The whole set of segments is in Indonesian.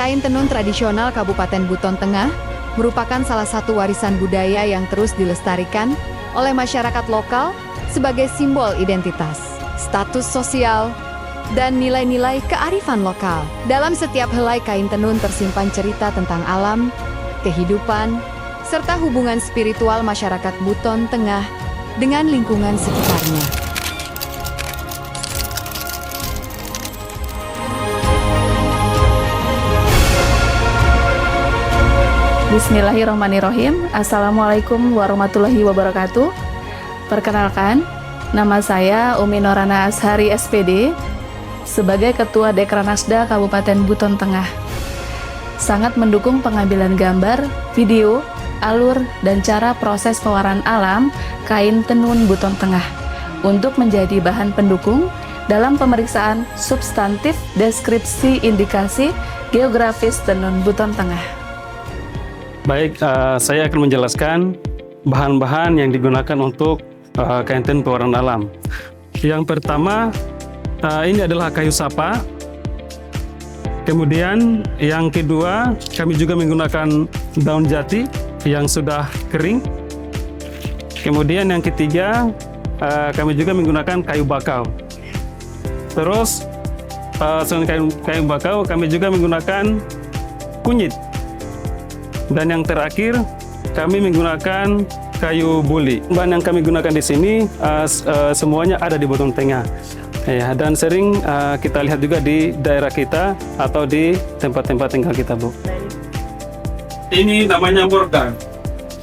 Kain tenun tradisional Kabupaten Buton Tengah merupakan salah satu warisan budaya yang terus dilestarikan oleh masyarakat lokal sebagai simbol identitas, status sosial, dan nilai-nilai kearifan lokal. Dalam setiap helai kain tenun tersimpan cerita tentang alam, kehidupan, serta hubungan spiritual masyarakat Buton Tengah dengan lingkungan sekitarnya. Bismillahirrahmanirrahim. Assalamualaikum warahmatullahi wabarakatuh. Perkenalkan, nama saya Umi Norana Ashari SPD sebagai Ketua Dekranasda Kabupaten Buton Tengah. Sangat mendukung pengambilan gambar, video, alur, dan cara proses pewarnaan alam kain tenun Buton Tengah untuk menjadi bahan pendukung dalam pemeriksaan substantif deskripsi indikasi geografis tenun Buton Tengah. Baik, saya akan menjelaskan bahan-bahan yang digunakan untuk kain tenun pewarnaan alam. Yang pertama, ini adalah kayu sapa. Kemudian yang kedua, kami juga menggunakan daun jati yang sudah kering. Kemudian yang ketiga, kami juga menggunakan kayu bakau. Terus, selain kayu bakau, kami juga menggunakan kunyit. Dan yang terakhir, kami menggunakan kayu buli. Bahan yang kami gunakan di sini semuanya ada di Buton Tengah. Ya, dan sering kita lihat juga di daerah kita atau di tempat-tempat tinggal kita, Bu. Ini namanya mordan.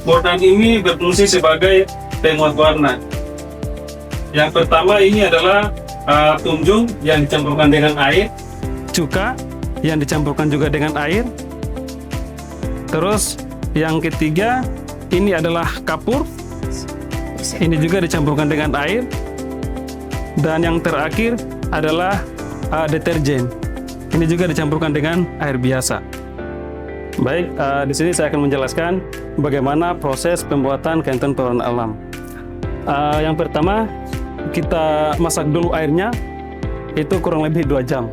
Mordan ini berfungsi sebagai penguat warna. Yang pertama ini adalah tunjung yang dicampurkan dengan air, cuka yang dicampurkan juga dengan air. Terus yang ketiga ini adalah kapur, ini juga dicampurkan dengan air. Dan yang terakhir adalah deterjen, ini juga dicampurkan dengan air biasa. Baik, di sini saya akan menjelaskan bagaimana proses pembuatan kain tenun pewarnaan alam. Yang pertama, kita masak dulu airnya, itu kurang lebih 2 jam.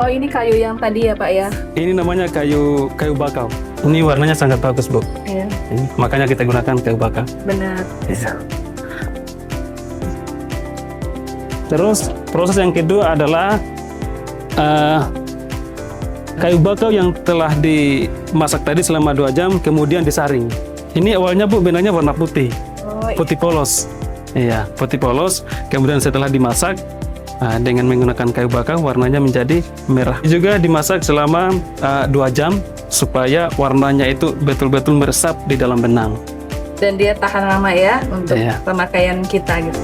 Oh, ini kayu yang tadi ya, Pak ya? Ini namanya kayu bakau. Ini warnanya sangat bagus, Bu. Iya. Makanya kita gunakan kayu bakau. Benar. Ya. Terus proses yang kedua adalah kayu bakau yang telah dimasak tadi selama 2 jam, kemudian disaring. Ini awalnya, Bu, benangnya warna putih, putih polos. Iya, putih polos. Kemudian setelah dimasak dengan menggunakan kayu bakau, warnanya menjadi merah. Juga dimasak selama 2 jam supaya warnanya itu betul-betul meresap di dalam benang. Dan dia tahan lama ya untuk pemakaian kita gitu.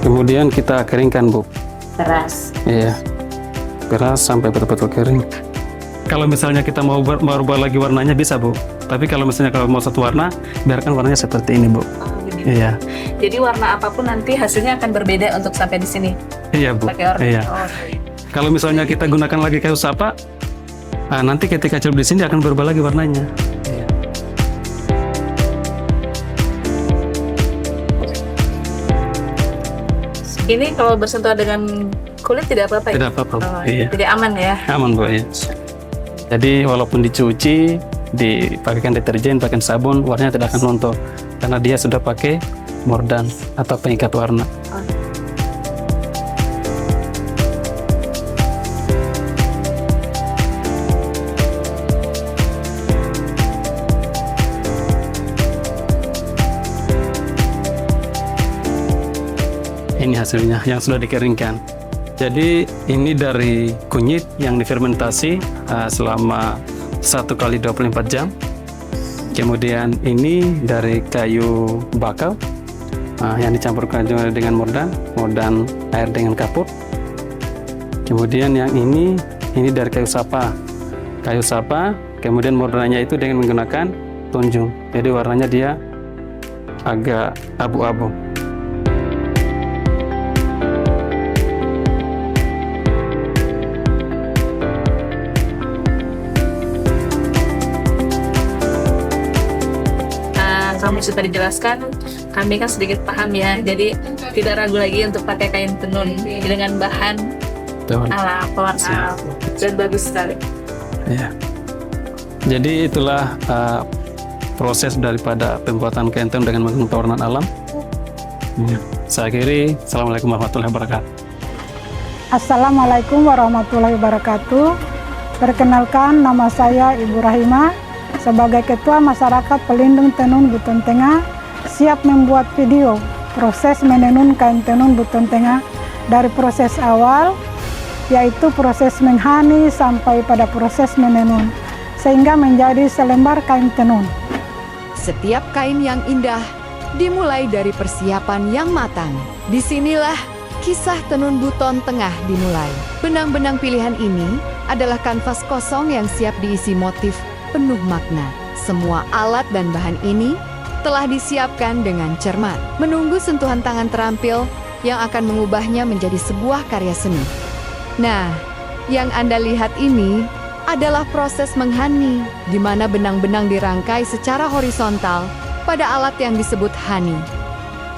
Kemudian kita keringkan, Bu. Keras. Iya, keras sampai betul-betul kering. Kalau misalnya kita mau merubah lagi warnanya bisa, Bu. Tapi kalau misalnya mau satu warna, biarkan warnanya seperti ini, Bu. Iya. Jadi warna apapun nanti hasilnya akan berbeda untuk sampai di sini. Iya, Bu. Iya. Kalau misalnya kita gunakan lagi kayu sapa, nanti ketika celup di sini akan berubah lagi warnanya. Iya. Ini kalau bersentuhan dengan kulit tidak apa-apa ya? Tidak apa-apa. Iya. Tidak aman ya? Aman, Bu. Iya. Jadi walaupun dicuci, dipakaikan deterjen, pakai sabun, warnanya tidak akan luntur karena dia sudah pakai mordan atau pengikat warna. Ini hasilnya yang sudah dikeringkan. Jadi ini dari kunyit yang difermentasi selama 1 kali 24 jam. Kemudian ini dari kayu bakau yang dicampurkan juga dengan mordan air dengan kapur. Kemudian yang ini dari kayu sapa. Kayu sapa, kemudian mordannya itu dengan menggunakan tunjung. Jadi warnanya dia agak abu-abu. Kamu sudah dijelaskan kami kan sedikit paham ya, jadi tidak ragu lagi untuk pakai kain tenun dengan bahan alam, pewarna alam, dan bagus sekali. Ya. Jadi itulah proses daripada pembuatan kain tenun dengan menggunakan pewarnaan alam. Saya akhiri. Assalamualaikum warahmatullahi wabarakatuh. Assalamualaikum warahmatullahi wabarakatuh. Perkenalkan, nama saya Ibu Rahima. Sebagai Ketua Masyarakat Pelindung Tenun Buton Tengah, siap membuat video proses menenun kain tenun Buton Tengah dari proses awal, yaitu proses menghani sampai pada proses menenun, sehingga menjadi selembar kain tenun. Setiap kain yang indah dimulai dari persiapan yang matang. Disinilah kisah tenun Buton Tengah dimulai. Benang-benang pilihan ini adalah kanvas kosong yang siap diisi motif penuh makna. Semua alat dan bahan ini telah disiapkan dengan cermat, menunggu sentuhan tangan terampil yang akan mengubahnya menjadi sebuah karya seni. Nah, yang Anda lihat ini adalah proses menghani, di mana benang-benang dirangkai secara horizontal pada alat yang disebut hani.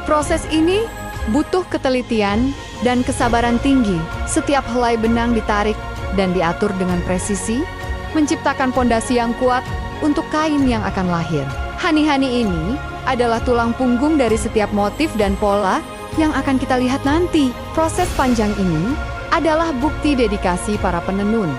Proses ini butuh ketelitian dan kesabaran tinggi. Setiap helai benang ditarik dan diatur dengan presisi, menciptakan pondasi yang kuat untuk kain yang akan lahir. Hani-hani ini adalah tulang punggung dari setiap motif dan pola yang akan kita lihat nanti. Proses panjang ini adalah bukti dedikasi para penenun,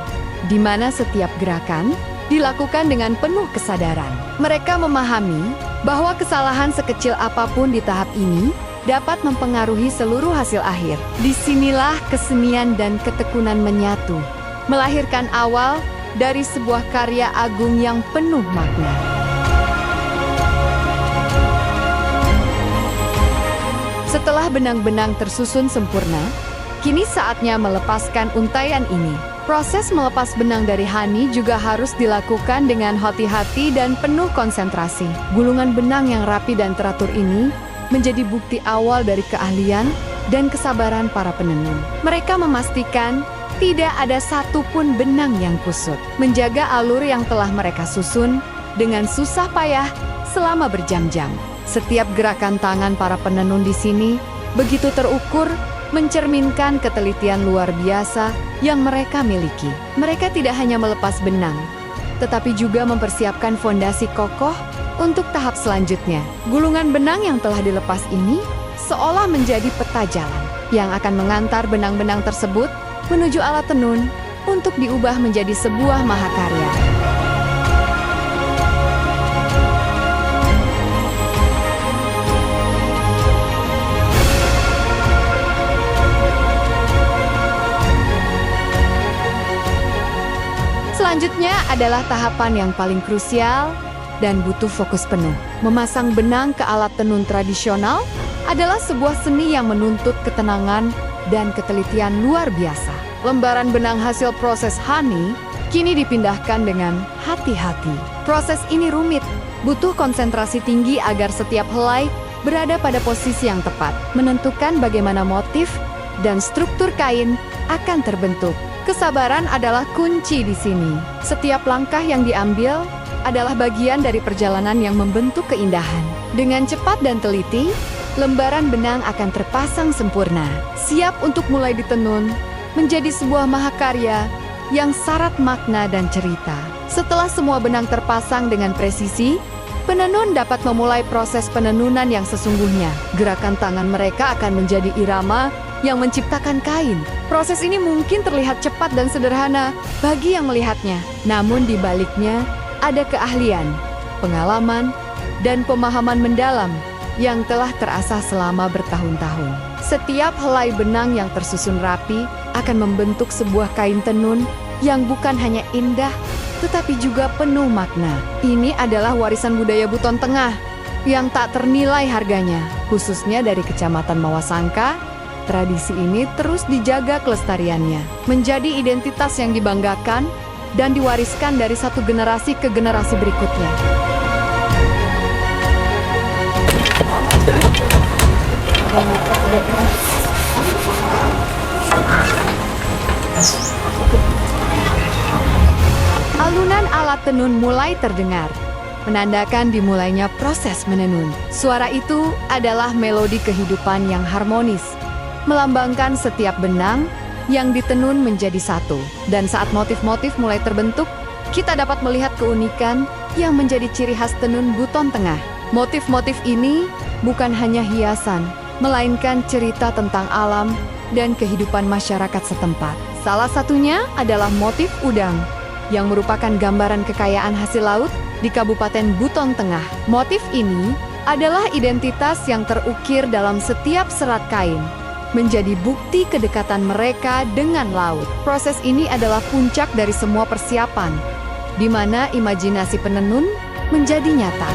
di mana setiap gerakan dilakukan dengan penuh kesadaran. Mereka memahami bahwa kesalahan sekecil apapun di tahap ini dapat mempengaruhi seluruh hasil akhir. Disinilah kesenian dan ketekunan menyatu, melahirkan awal dari sebuah karya agung yang penuh makna. Setelah benang-benang tersusun sempurna, kini saatnya melepaskan untaian ini. Proses melepas benang dari hani juga harus dilakukan dengan hati-hati dan penuh konsentrasi. Gulungan benang yang rapi dan teratur ini menjadi bukti awal dari keahlian dan kesabaran para penenun. Mereka memastikan tidak ada satupun benang yang kusut, menjaga alur yang telah mereka susun dengan susah payah selama berjam-jam. Setiap gerakan tangan para penenun di sini begitu terukur, mencerminkan ketelitian luar biasa yang mereka miliki. Mereka tidak hanya melepas benang, tetapi juga mempersiapkan fondasi kokoh untuk tahap selanjutnya. Gulungan benang yang telah dilepas ini seolah menjadi peta jalan yang akan mengantar benang-benang tersebut menuju alat tenun untuk diubah menjadi sebuah mahakarya. Selanjutnya adalah tahapan yang paling krusial dan butuh fokus penuh. Memasang benang ke alat tenun tradisional adalah sebuah seni yang menuntut ketenangan dan ketelitian luar biasa. Lembaran benang hasil proses hani kini dipindahkan dengan hati-hati. Proses ini rumit, butuh konsentrasi tinggi agar setiap helai berada pada posisi yang tepat, menentukan bagaimana motif dan struktur kain akan terbentuk. Kesabaran adalah kunci di sini. Setiap langkah yang diambil adalah bagian dari perjalanan yang membentuk keindahan. Dengan cepat dan teliti, lembaran benang akan terpasang sempurna, siap untuk mulai ditenun menjadi sebuah mahakarya yang syarat makna dan cerita. Setelah semua benang terpasang dengan presisi, penenun dapat memulai proses penenunan yang sesungguhnya. Gerakan tangan mereka akan menjadi irama yang menciptakan kain. Proses ini mungkin terlihat cepat dan sederhana bagi yang melihatnya, namun di baliknya ada keahlian, pengalaman, dan pemahaman mendalam yang telah terasah selama bertahun-tahun. Setiap helai benang yang tersusun rapi akan membentuk sebuah kain tenun yang bukan hanya indah, tetapi juga penuh makna. Ini adalah warisan budaya Buton Tengah yang tak ternilai harganya, khususnya dari Kecamatan Mawasangka. Tradisi ini terus dijaga kelestariannya, menjadi identitas yang dibanggakan dan diwariskan dari satu generasi ke generasi berikutnya. Alunan alat tenun mulai terdengar. menandakan dimulainya proses menenun. Suara itu adalah melodi kehidupan yang harmonis, melambangkan setiap benang yang ditenun menjadi satu. Dan saat motif-motif mulai terbentuk, kita dapat melihat keunikan yang menjadi ciri khas tenun Buton Tengah. Motif-motif ini bukan hanya hiasan, melainkan cerita tentang alam dan kehidupan masyarakat setempat. Salah satunya adalah motif udang, yang merupakan gambaran kekayaan hasil laut di Kabupaten Buton Tengah. Motif ini adalah identitas yang terukir dalam setiap serat kain, menjadi bukti kedekatan mereka dengan laut. Proses ini adalah puncak dari semua persiapan, di mana imajinasi penenun menjadi nyata.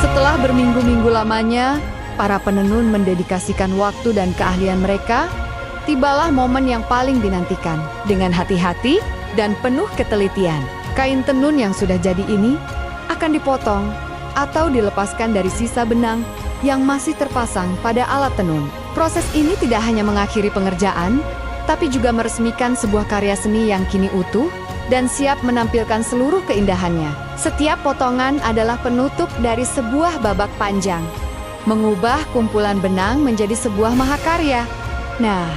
Setelah berminggu-minggu lamanya, para penenun mendedikasikan waktu dan keahlian mereka, tibalah momen yang paling dinantikan. Dengan hati-hati dan penuh ketelitian, kain tenun yang sudah jadi ini akan dipotong atau dilepaskan dari sisa benang yang masih terpasang pada alat tenun. Proses ini tidak hanya mengakhiri pengerjaan, tapi juga meresmikan sebuah karya seni yang kini utuh dan siap menampilkan seluruh keindahannya. Setiap potongan adalah penutup dari sebuah babak panjang, mengubah kumpulan benang menjadi sebuah mahakarya. Nah,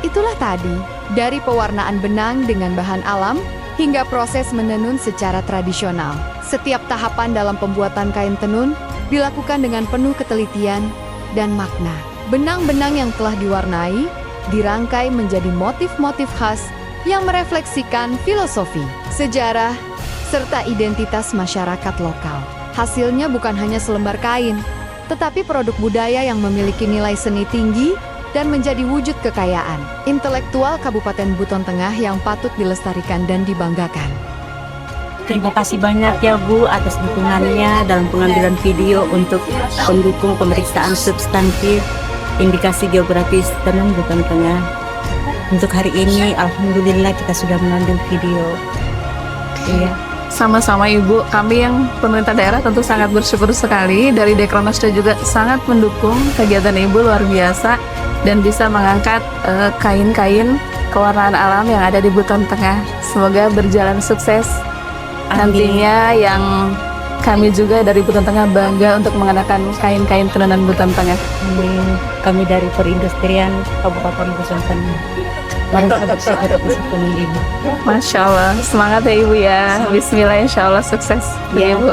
itulah tadi, dari pewarnaan benang dengan bahan alam hingga proses menenun secara tradisional. Setiap tahapan dalam pembuatan kain tenun dilakukan dengan penuh ketelitian dan makna. Benang-benang yang telah diwarnai dirangkai menjadi motif-motif khas yang merefleksikan filosofi, sejarah, serta identitas masyarakat lokal. Hasilnya bukan hanya selembar kain, tetapi produk budaya yang memiliki nilai seni tinggi dan menjadi wujud kekayaan intelektual Kabupaten Buton Tengah yang patut dilestarikan dan dibanggakan. Terima kasih banyak ya Bu atas dukungannya dalam pengambilan video untuk pendukung pemeriksaan substantif indikasi geografis tenun Buton Tengah. Untuk hari ini, alhamdulillah kita sudah mengambil video. Iya. Sama-sama Ibu, kami yang pemerintah daerah tentu sangat bersyukur sekali. Dari Dekranasda juga sangat mendukung kegiatan Ibu, luar biasa, dan bisa mengangkat kain-kain kewarnaan alam yang ada di Buton Tengah. Semoga berjalan sukses. Nantinya yang kami juga dari Buton Tengah bangga untuk mengenakan kain-kain tenunan Buton Tengah. Amin. Kami dari Perindustrian Kabupaten Buton Tengah. Masya Allah, semangat ya Ibu ya. Bismillah, insya Allah sukses ya Ibu.